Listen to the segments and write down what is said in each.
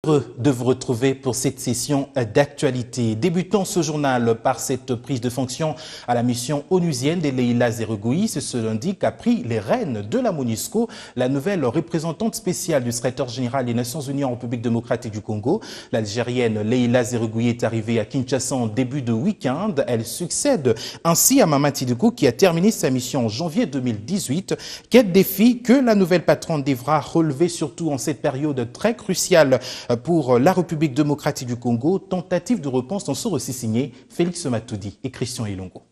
Heureux de vous retrouver pour cette session d'actualité. Débutons ce journal par cette prise de fonction à la mission onusienne de Leïla Zerougui. C'est ce lundi qu'a pris les rênes de la MONUSCO, la nouvelle représentante spéciale du secrétaire général des Nations Unies en République démocratique du Congo. L'Algérienne Leïla Zerougui est arrivée à Kinshasa en début de week-end. Elle succède ainsi à Mamadi Doukou qui a terminé sa mission en janvier 2018. Quel défi que la nouvelle patronne devra relever surtout en cette période très cruciale pour la République démocratique du Congo. Tentative de réponse dans ce récit signé Félix Matoudi et Christian Ilongo.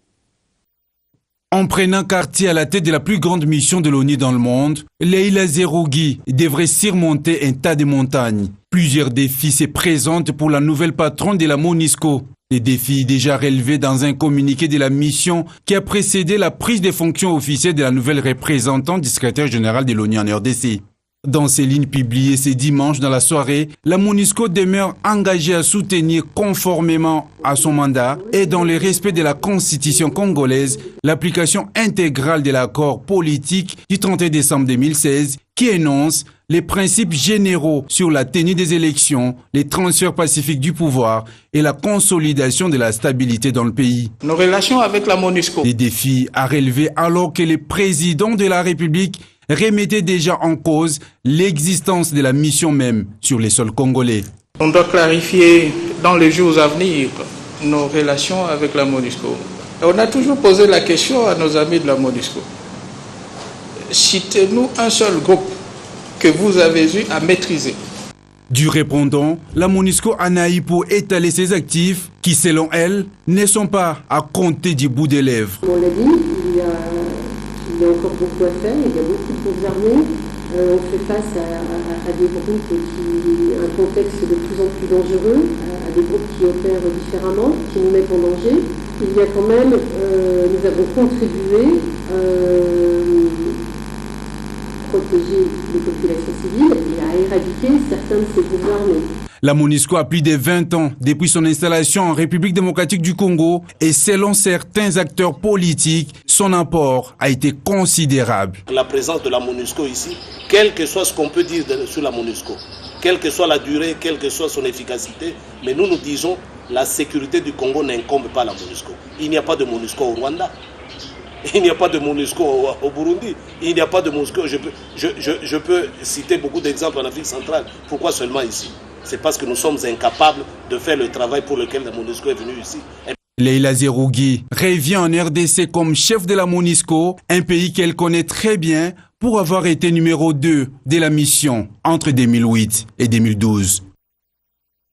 En prenant quartier à la tête de la plus grande mission de l'ONU dans le monde, Leïla Zerougui devrait surmonter un tas de montagnes. Plusieurs défis se présentent pour la nouvelle patronne de la MONUSCO. Des défis déjà relevés dans un communiqué de la mission qui a précédé la prise de fonction officielle de la nouvelle représentante du secrétaire général de l'ONU en RDC. Dans ses lignes publiées ce dimanche dans la soirée, la MONUSCO demeure engagée à soutenir conformément à son mandat et dans le respect de la constitution congolaise l'application intégrale de l'accord politique du 31 décembre 2016 qui énonce les principes généraux sur la tenue des élections, les transferts pacifiques du pouvoir et la consolidation de la stabilité dans le pays. Nos relations avec la MONUSCO. Des défis à relever alors que le président de la République remettait déjà en cause l'existence de la mission même sur les sols congolais. On doit clarifier dans les jours à venir nos relations avec la MONUSCO. Et on a toujours posé la question à nos amis de la MONUSCO. Citez-nous un seul groupe que vous avez eu à maîtriser. Du répondant, la MONUSCO en a eu pour étaler ses actifs qui, selon elle, ne sont pas à compter du bout des lèvres. On l'a dit, il y a encore beaucoup à faire, il y a beaucoup de groupes armés. On fait face à des groupes un contexte de plus en plus dangereux, à des groupes qui opèrent différemment, qui nous mettent en danger. Il y a quand même, nous avons contribué à protéger les populations civiles et à éradiquer certains de ces groupes armés. La MONUSCO a plus de 20 ans depuis son installation en République démocratique du Congo et selon certains acteurs politiques, son apport a été considérable. La présence de la MONUSCO ici, quel que soit ce qu'on peut dire sur la MONUSCO, quelle que soit la durée, quelle que soit son efficacité, mais nous disons la sécurité du Congo n'incombe pas à la MONUSCO. Il n'y a pas de MONUSCO au Rwanda. Il n'y a pas de MONUSCO au Burundi, il n'y a pas de MONUSCO. Je peux citer beaucoup d'exemples en Afrique centrale. Pourquoi seulement ici? C'est parce que nous sommes incapables de faire le travail pour lequel la MONUSCO est venue ici. Leïla Zerougui revient en RDC comme chef de la MONUSCO, un pays qu'elle connaît très bien pour avoir été numéro 2 de la mission entre 2008 et 2012.